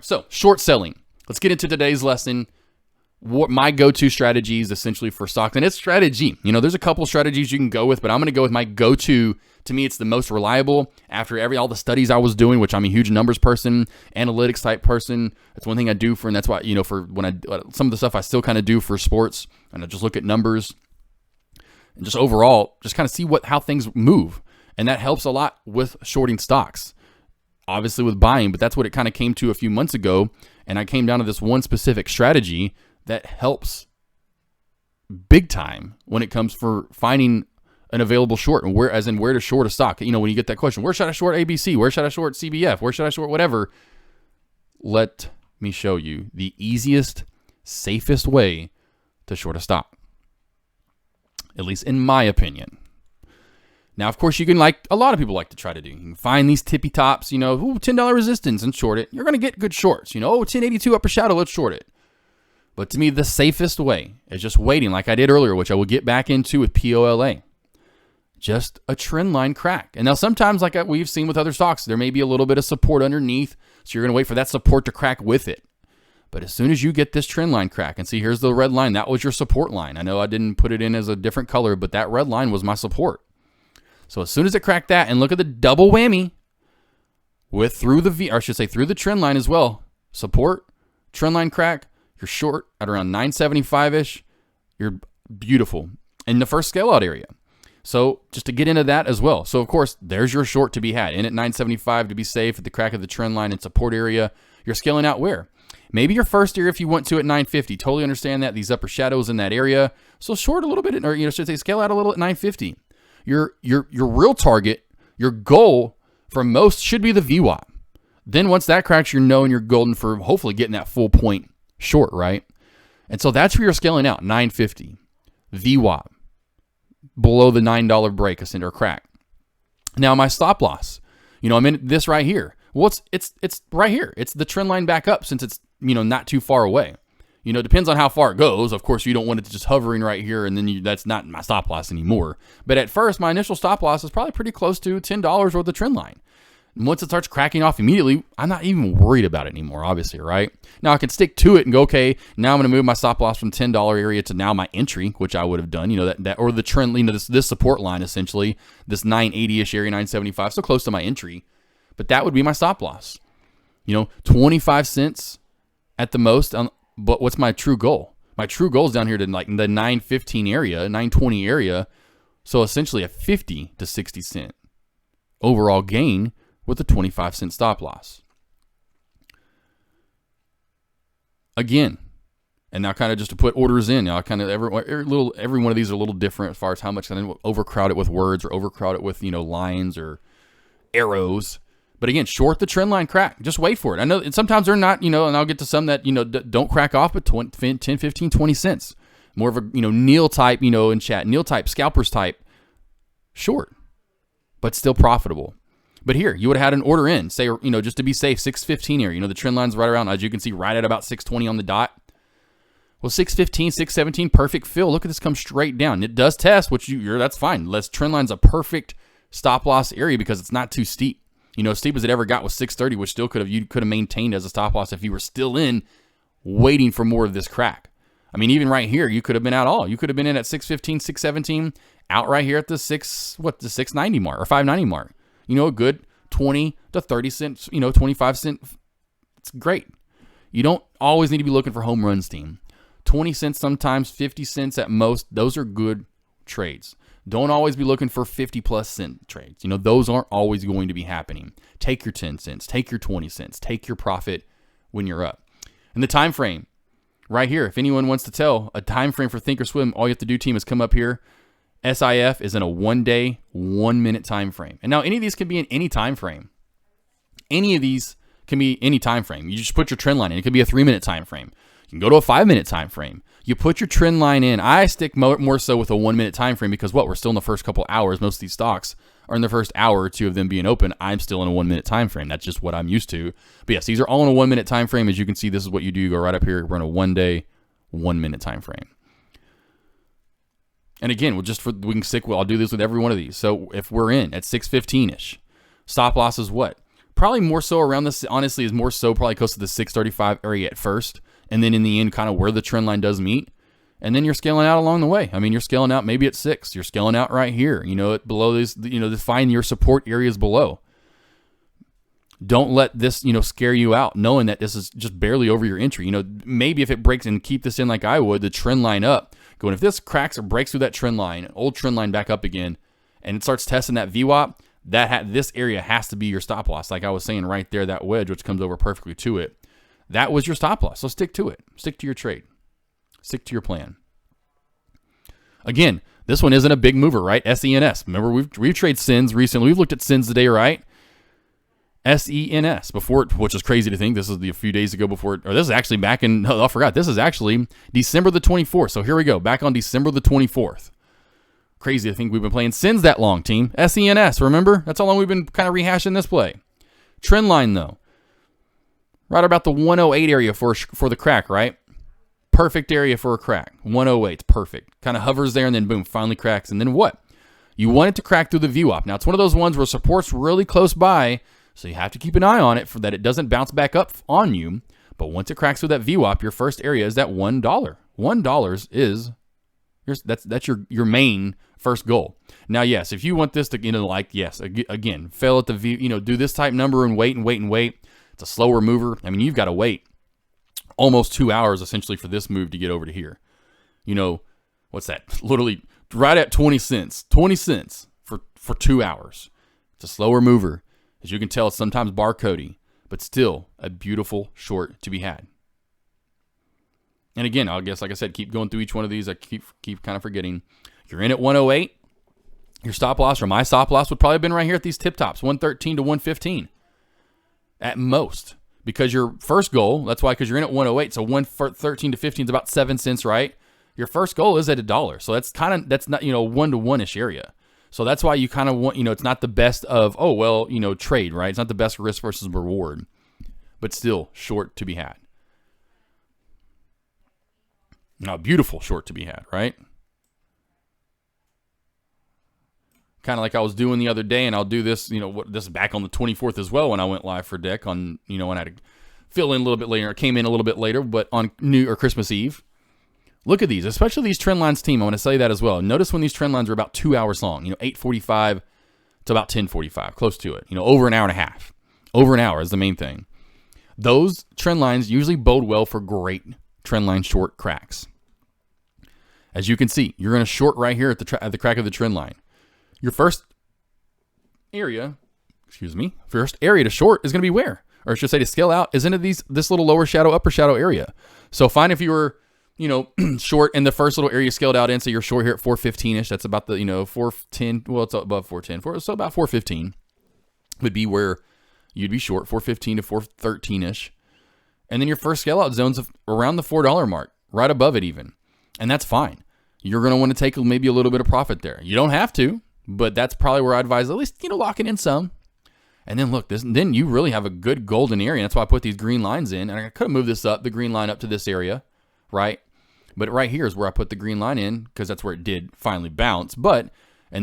right, so short selling. Let's get into today's lesson. What my go-to strategy is essentially for stocks, and it's strategy. There's a couple strategies you can go with, but I'm going to go with my go-to. To me, it's the most reliable after all the studies I was doing, which I'm a huge numbers person, analytics type person. That's one thing I do and that's why, for when some of the stuff I still kind of do for sports, and I just look at numbers and just overall, just kind of see how things move. And that helps a lot with shorting stocks, obviously with buying, but that's what it kind of came to a few months ago. And I came down to this one specific strategy that helps big time when it comes for finding an available short and where to short a stock. When you get that question, where should I short ABC? Where should I short CBF? Where should I short whatever? Let me show you the easiest, safest way to short a stock, at least in my opinion. Now, of course, you can, like a lot of people like to try to do, you can find these tippy tops, $10 resistance and short it. You're going to get good shorts. 1082 upper shadow, let's short it. But to me, the safest way is just waiting like I did earlier, which I will get back into with POLA. Just a trend line crack. And now sometimes, like we've seen with other stocks, there may be a little bit of support underneath. So you're going to wait for that support to crack with it. But as soon as you get this trend line crack, and see, here's the red line. That was your support line. I know I didn't put it in as a different color, but that red line was my support. So as soon as it cracked that, and look at the double whammy through the trend line as well. Support, trend line crack, you're short at around 975-ish. You're beautiful in the first scale out area. So just to get into that as well. So of course, there's your short to be had. In at 975 to be safe at the crack of the trend line and support area. You're scaling out where? Maybe your first area if you want to at 950. Totally understand that. These upper shadows in that area. So short a little bit, or scale out a little at 950. Your real target, your goal for most should be the VWAP. Then once that cracks, you're golden for hopefully getting that full point short, right? And so that's where you're scaling out, 950. VWAP. Below the $9 break or crack. Now my stop loss, I'm in this right here. Well, it's right here. It's the trend line back up since it's, not too far away. It depends on how far it goes. Of course, you don't want it to just hovering right here and then that's not my stop loss anymore. But at first, my initial stop loss is probably pretty close to $10 worth of trend line. And once it starts cracking off immediately, I'm not even worried about it anymore, obviously, right? Now I can stick to it and go, okay, now I'm going to move my stop loss from $10 area to now my entry, which I would have done, that or the trend, this support line essentially, this 980-ish area, 975, so close to my entry. But that would be my stop loss. 25 cents at the most. But what's my true goal? My true goal is down here to like the 915 area, 920 area. So essentially a 50 to 60 cent overall gain with a 25 cent stop loss. Again, and now kind of just to put orders in, kind of every one of these are a little different as far as how much I didn't overcrowd it with words or overcrowd it with, lines or arrows. But again, short the trend line crack. Just wait for it. I know sometimes they're not, and I'll get to some that, don't crack off at 10, 15, 20 cents. More of a, Neil type, in chat, Neil type, scalpers type, short, but still profitable. But here, you would have had an order in, say, just to be safe, 615 here. The trend line's right around, as you can see, right at about 620 on the dot. Well, 615, 617, perfect fill. Look at this come straight down. It does test, which that's fine. Trend line's a perfect stop loss area because it's not too steep. As steep as it ever got was 630, which still you could have maintained as a stop loss if you were still in, waiting for more of this crack. I mean, even right here, you could have been out all. You could have been in at 615, 617, out right here at the 690 mark or 590 mark. A good 20 to 30 cents, 25 cent. It's great. You don't always need to be looking for home runs, team. 20 cents sometimes, 50 cents at most. Those are good trades. Don't always be looking for 50 plus cent trades. Those aren't always going to be happening. Take your 10 cents, take your 20 cents, take your profit when you're up. And the time frame right here, if anyone wants to tell a time frame for Thinkorswim, all you have to do, team, is come up here. SIF is in a 1 day, 1 minute time frame. And now any of these can be in any time frame. Any of these can be any time frame. You just put your trend line in. It could be a 3 minute time frame. You can go to a 5 minute time frame. You put your trend line in. I stick more so with a 1 minute time frame because we're still in the first couple hours. Most of these stocks are in the first hour or two of them being open. I'm still in a 1 minute time frame. That's just what I'm used to. But yes, these are all in a 1 minute time frame. As you can see, this is what you do. You go right up here. We're in a 1 day, 1 minute time frame. And again, we can stick. I'll do this with every one of these. So if we're in at 615-ish, stop loss is what? Probably more so around this, honestly, is more so probably close to the 635 area at first. And then in the end, kind of where the trend line does meet. And then you're scaling out along the way. I mean, you're scaling out maybe at 6. You're scaling out right here. Below this, define your support areas below. Don't let this, scare you out, knowing that this is just barely over your entry. Maybe if it breaks, and keep this in like I would, the trend line up. Going, if this cracks or breaks through that trend line, old trend line back up again, and it starts testing that VWAP, this area has to be your stop loss. Like I was saying right there, that wedge, which comes over perfectly to it, that was your stop loss. So stick to it. Stick to your trade. Stick to your plan. Again, this one isn't a big mover, right? SENS. Remember, we've traded SENS recently. We've looked at SENS today, right? SENS before, which is crazy to think this is a few days ago before, or this is actually back in, I forgot, this is actually December the 24th. So here we go, back on December the 24th. Crazy to think we've been playing SENS that long, team. SENS, remember? That's how long we've been kind of rehashing this play. Trend line, though. Right about the 108 area for the crack, right? Perfect area for a crack. 108, perfect. Kind of hovers there and then boom, finally cracks. And then what? You want it to crack through the VWAP. Now, it's one of those ones where support's really close by, so you have to keep an eye on it for that it doesn't bounce back up on you. But once it cracks through that VWAP, your first area is that $1. $1 is that's your main first goal. Now, yes, if you want this to, again, fail at the V, do this type number and wait. It's a slower mover. I mean, you've got to wait almost 2 hours essentially for this move to get over to here. What's that? Literally right at 20 cents. 20 cents for 2 hours. It's a slower mover. As you can tell, it's sometimes barcodey, but still a beautiful short to be had. And again, I guess, like I said, keep going through each one of these. I keep kind of forgetting. You're in at 108. Your stop loss, or my stop loss, would probably have been right here at these tip tops, 113 to 115 at most. Because your first goal, that's why, because you're in at 108, so 113 to 15 is about 7 cents, right? Your first goal is at $1. So that's not, 1 to 1-ish area. So that's why you kind of want, it's not the best of, trade, right? It's not the best risk versus reward, but still short to be had. Now, beautiful short to be had, right? Kind of like I was doing the other day, and I'll do this, this is back on the 24th as well when I went live for Deck on, when I had to fill in a little bit later, or came in a little bit later, but on New or Christmas Eve. Look at these, especially these trend lines, team. I want to say that as well. Notice when these trend lines are about 2 hours long, 8:45 to about 10:45, close to it, over an hour and a half. Over an hour is the main thing. Those trend lines usually bode well for great trend line short cracks. As you can see, you're going to short right here at the crack of the trend line. Your first area to short is going to be where? Or I should say to scale out is into this little lower shadow, upper shadow area. So fine if you were, short in the first little area scaled out in, so you're short here at 415-ish. That's about the, 410. Well, it's above 410. So about 415 would be where you'd be short, 415 to 413-ish. And then your first scale out zone's around the $4 mark, right above it even. And that's fine. You're going to want to take maybe a little bit of profit there. You don't have to, but that's probably where I advise at least, locking in some. And then look, then you really have a good golden area. And that's why I put these green lines in. And I could have moved the green line up to this area, right? But right here is where I put the green line in because that's where it did finally bounce. And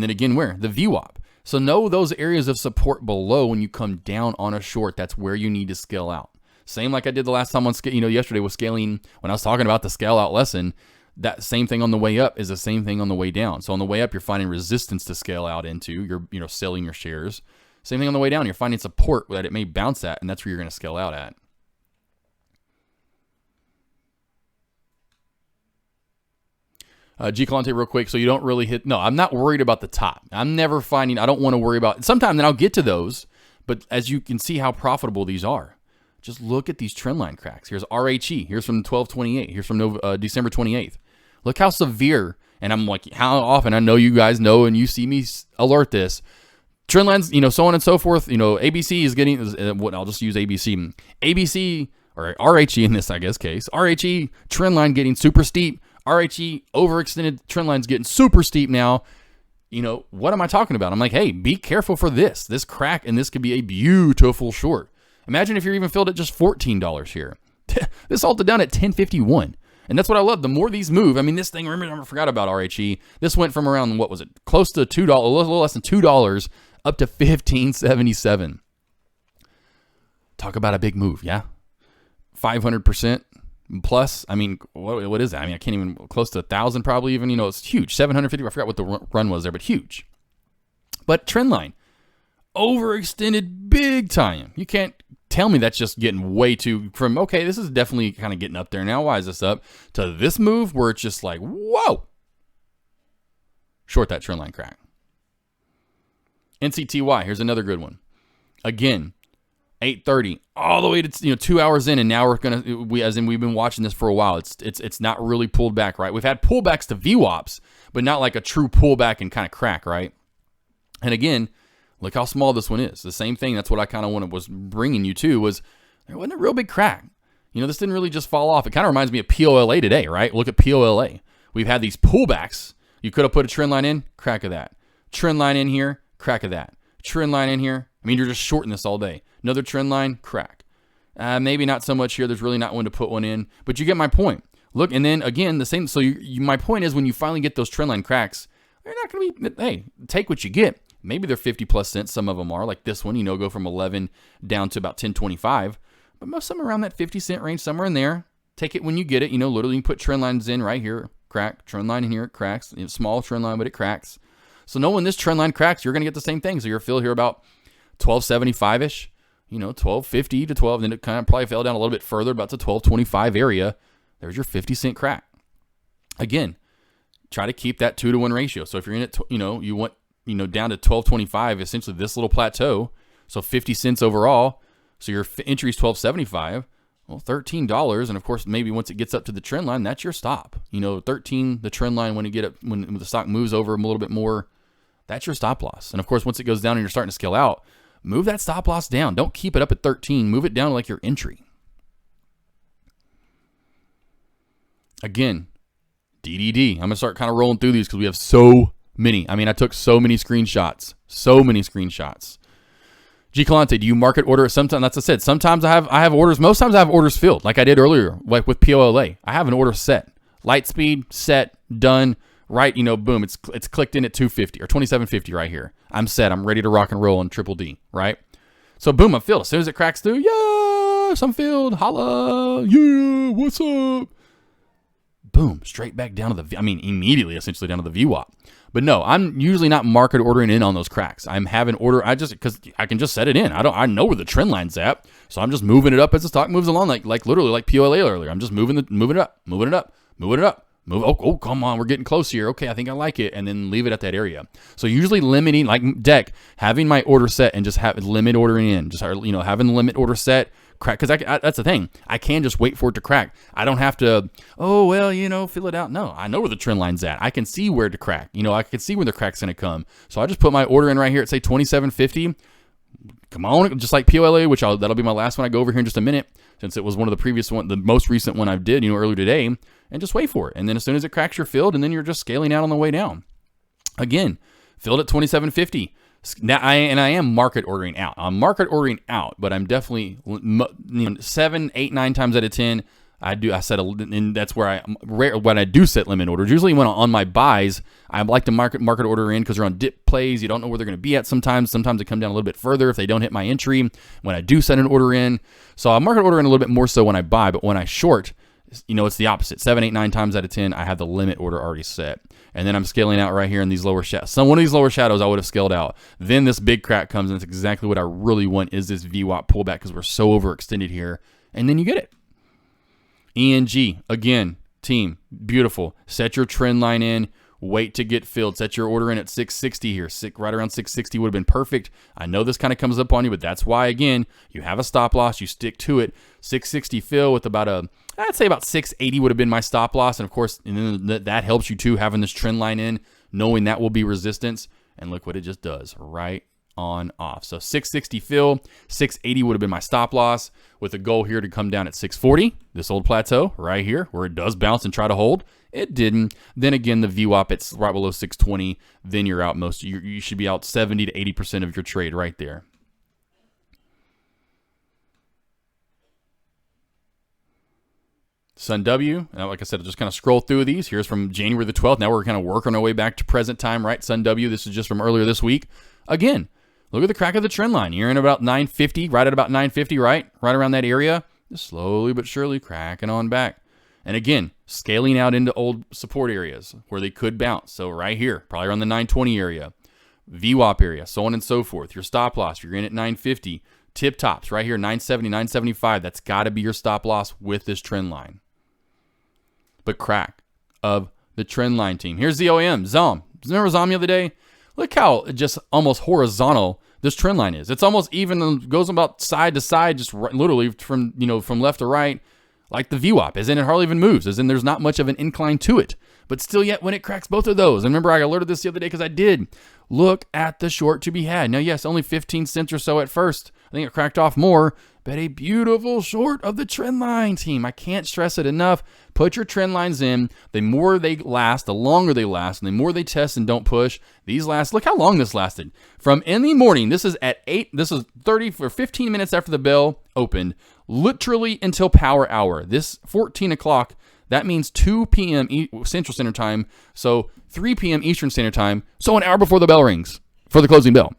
then again, where? The VWAP. So know those areas of support below when you come down on a short. That's where you need to scale out. Same like I did the last time on, yesterday with scaling, when I was talking about the scale out lesson. That same thing on the way up is the same thing on the way down. So on the way up, you're finding resistance to scale out into. You're selling your shares. Same thing on the way down. You're finding support that it may bounce at, and that's where you're going to scale out at. G. Calante real quick, so you don't really hit. No, I'm not worried about the top. I'm never finding. I don't want to worry about. Sometimes then I'll get to those, but as you can see how profitable these are. Just look at these trend line cracks. Here's RHE. Here's from 12/28. Here's from December 28th. Look how severe. And I'm like, how often? I know you guys know, and you see me alert this. Trend lines, so on and so forth. ABC is getting. I'll just use ABC. ABC or RHE in this, I guess, case. RHE trend line getting super steep. RHE overextended trend lines getting super steep now. What am I talking about? I'm like, hey, be careful for this crack, and this could be a beautiful short. Imagine if you're even filled at just $14 here. This halted down at $10.51. And that's what I love. The more these move, this thing, remember, I forgot about RHE. This went from around, what was it? Close to $2, a little less than $2 up to $15.77. Talk about a big move, yeah? 500% plus. I mean, what is that? I mean, I can't even, close to 1,000 probably even. It's huge. 750, I forgot what the run was there, but huge. But trendline, overextended big time. You can't tell me that's just getting way too, from, okay, this is definitely kind of getting up there now. Why is this up? To this move where it's just like, whoa. Short that trendline crack. NCTY, here's another good one. Again, 8:30 all the way to 2 hours in, and now we've been watching this for a while. It's not really pulled back, right? We've had pullbacks to VWAPs, but not like a true pullback and kind of crack, right? And again, look how small this one is. The same thing. That's what I kind of was bringing you to, was there wasn't a real big crack. This didn't really just fall off. It kind of reminds me of POLA today, right? Look at POLA. We've had these pullbacks. You could have put a trend line in, crack of that. Trend line in here, crack of that. Trend line in here. I mean, you're just shorting this all day. Another trend line, crack. Maybe not so much here. There's really not one to put one in, but you get my point. Look, and then again, the same. So my point is, when you finally get those trend line cracks, they're not going to be, hey, take what you get. Maybe they're 50 plus cents. Some of them are, like this one, go from 11 down to about 10.25, but most of them around that 50-cent range, somewhere in there. Take it when you get it. Literally you can put trend lines in right here, crack, trend line in here, it cracks. Small trend line, but it cracks. So knowing this trend line cracks, you're going to get the same thing. So you're fill here about 1275-ish, 1250 to 12. Then it kind of probably fell down a little bit further, about to 1225 area. There's your 50-cent crack. Again, try to keep that 2-to-1 ratio. So if you're in it, you want, down to 1225, essentially this little plateau. So 50 cents overall. So your entry is 1275. Well, $13. And of course, maybe once it gets up to the trend line, that's your stop. 13, the trend line, when the stock moves over a little bit more, that's your stop loss. And of course, once it goes down and you're starting to scale out, move that stop loss down. Don't keep it up at 13. Move it down to like your entry. Again, DDD. I'm going to start kind of rolling through these because we have so many. I mean, I took so many screenshots. G. Calante, do you market order? Sometimes, that's what I said. Sometimes I have orders. Most times I have orders filled, like I did earlier, like with POLA. I have an order set. Light speed, set, done. Right, boom, it's clicked in at 250 or 2750 right here. I'm set. I'm ready to rock and roll on triple D, right? So boom, I'm filled. As soon as it cracks through, yes, I'm filled. Holla, yeah, what's up? Boom, straight back down to immediately, essentially down to the VWAP. But no, I'm usually not market ordering in on those cracks. I'm having order. Because I can just set it in. I know where the trend line's at, so I'm just moving it up as the stock moves along, like literally like POLA earlier. I'm just moving it up. Oh, come on, we're getting close here. Okay, I think I like it, and then leave it at that area. So usually limiting, like deck, having my order set and just have limit ordering in, just having the limit order set, crack, because that's the thing. I can just wait for it to crack. I don't have to, fill it out. No, I know where the trend line's at. I can see where to crack. I can see where the crack's gonna come. So I just put my order in right here at say 2750. Come on, just like POLA, which that'll be my last one. I go over here in just a minute, since it was one of the previous one, the most recent one I did, earlier today, and just wait for it. And then as soon as it cracks, you're filled, and then you're just scaling out on the way down. Again, filled at 2750. Now I am market ordering out. I'm market ordering out, but I'm definitely 7, 8, 9 times out of 10. I set and that's where when I do set limit orders. Usually when on my buys, I like to market order in because they're on dip plays. You don't know where they're going to be at sometimes. Sometimes they come down a little bit further if they don't hit my entry. When I do set an order in, so I market order in a little bit more so when I buy, but when I short, it's the opposite. 7, 8, 9 times out of 10, I have the limit order already set, and then I'm scaling out right here in these lower shadows. One of these lower shadows I would have scaled out. Then this big crack comes, and it's exactly what I really want is this VWAP pullback because we're so overextended here, and then you get it. ENG, again, team, beautiful. Set your trend line in. Wait to get filled. Set your order in at 660 here. Right around 660 would have been perfect. I know this kind of comes up on you, but that's why, again, you have a stop loss. You stick to it. 660 fill with I'd say about 680 would have been my stop loss. And, of course, that helps you, too, having this trend line in, knowing that will be resistance. And look what it just does right on off. So 660 fill, 680 would have been my stop loss with a goal here to come down at 640, this old plateau right here where it does bounce and try to hold. It didn't. Then again, the VWAP, it's right below 620. Then you're out you should be out 70 to 80% of your trade right there. Sun W, like I said, I'll just kind of scroll through these. Here's from January the 12th. Now we're kind of working our way back to present time, right? Sun W, this is just from earlier this week. Again, Look at the crack of the trend line. You're in about 950, right at about 950, right? Right around that area. Just slowly but surely cracking on back. And again, scaling out into old support areas where they could bounce. So right here, probably around the 920 area, VWAP area, so on and so forth. Your stop loss, you're in at 950. Tip tops right here, 970, 975. That's got to be your stop loss with this trend line. But crack of the trend line team. Here's the OEM, ZOM. Remember ZOM the other day? Look how just almost horizontal this trend line is. It's almost even, goes about side to side, just literally from left to right, like the VWAP, as in it hardly even moves, as in there's not much of an incline to it. But still yet, when it cracks both of those, and remember I alerted this the other day because I did, look at the short to be had. Now, yes, only 15 cents or so at first. I think it cracked off more, but a beautiful short of the trend line team. I can't stress it enough. Put your trend lines in. The more they last, the longer they last, and the more they test and don't push. These last, look how long this lasted. From in the morning, this is at 8, this is 30 or 15 minutes after the bell opened, literally until power hour. This 14 o'clock, that means 2 p.m. Central Standard Time, so 3 p.m. Eastern Standard Time, so an hour before the bell rings for the closing bell.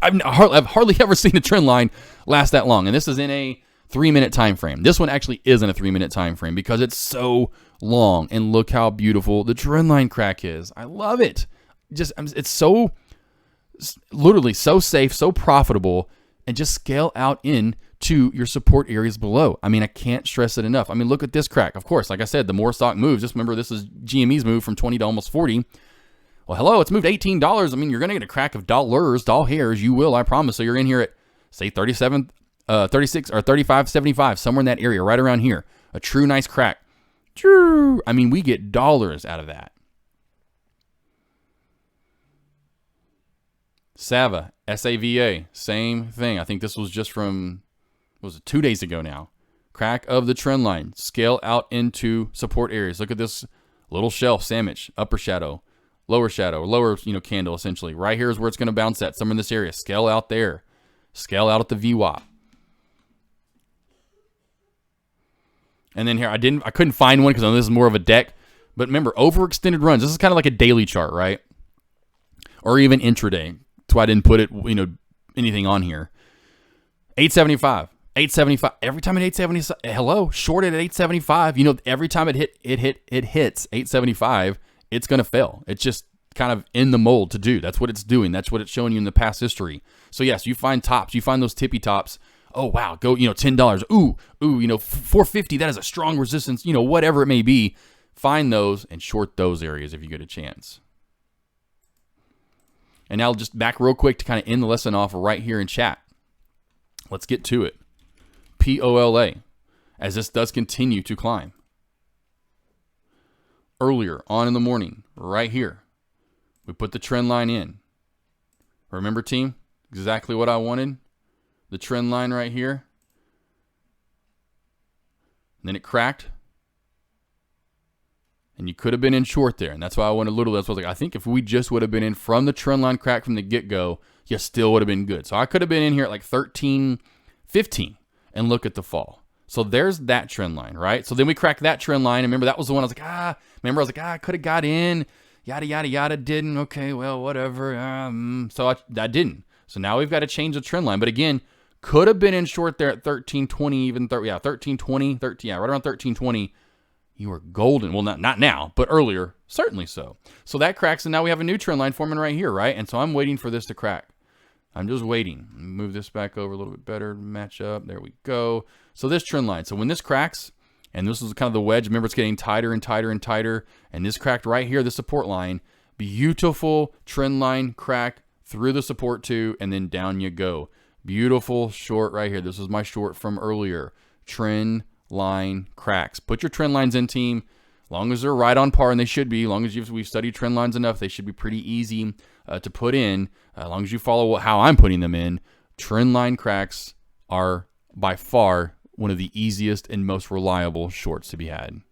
I've hardly ever seen a trend line last that long, and this is in a 3-minute time frame. This one actually isn't a 3-minute time frame because it's so long, and look how beautiful the trend line crack is. I love it. It's so, literally so safe, so profitable, and just scale out in to your support areas below. I mean, I can't stress it enough. I mean, look at this crack. Of course, like I said, the more stock moves, just remember this is GME's move from 20 to almost 40. Well, hello, it's moved $18. I mean, you're going to get a crack of dollars, you will, I promise. So you're in here at, say, 37, 36, or 35.75, somewhere in that area, right around here. A true nice crack. True. I mean, we get dollars out of that. Sava, SAVA, same thing. I think this was just from, was it 2 days ago now? Crack of the trend line. Scale out into support areas. Look at this little shelf sandwich, upper shadow. Lower shadow, lower candle essentially. Right here is where it's going to bounce at, somewhere in this area. Scale out there. Scale out at the VWAP. And then here, I couldn't find one because this is more of a deck. But remember, overextended runs. This is kind of like a daily chart, right? Or even intraday. That's why I didn't put it, anything on here. 875. 875. Every time at 875, hello, shorted at 875. Every time it hits 875. It's going to fail. It's just kind of in the mold to do. That's what it's doing. That's what it's showing you in the past history. So yes, you find tops. You find those tippy tops. Oh, wow. Go, $10. Ooh, $4.50. That is a strong resistance, whatever it may be. Find those and short those areas if you get a chance. And now just back real quick to kind of end the lesson off right here in chat. Let's get to it. POLA, as this does continue to climb. Earlier on in the morning, right here, we put the trend line in. Remember, team, exactly what I wanted? The trend line right here. And then it cracked. And you could have been in short there. And that's why I wanted that's why I was like, I think if we just would have been in from the trend line crack from the get-go, you still would have been good. So I could have been in here at like 13.15 and look at the fall. So there's that trend line, right? So then we cracked that trend line. And remember, that was the one I was like, I could have got in. Yada, yada, yada. Didn't. Okay, well, whatever. So I didn't. So now we've got to change the trend line. But again, could have been in short there at 13.20, even 13.20, right around 13.20. You were golden. Well, not now, but earlier, certainly so. So that cracks, and now we have a new trend line forming right here, right? And so I'm waiting for this to crack. I'm just waiting. Move this back over a little bit better, match up. There we go. So this trend line. So when this cracks, and this is kind of the wedge, remember it's getting tighter and tighter and tighter, and this cracked right here, the support line, beautiful trend line crack through the support two, and then down you go. Beautiful short right here. This was my short from earlier. Trend line cracks. Put your trend lines in, team. As long as they're right on par, and they should be, as long as we've studied trend lines enough, they should be pretty easy to put in. As long as you follow how I'm putting them in, trend line cracks are by far one of the easiest and most reliable shorts to be had.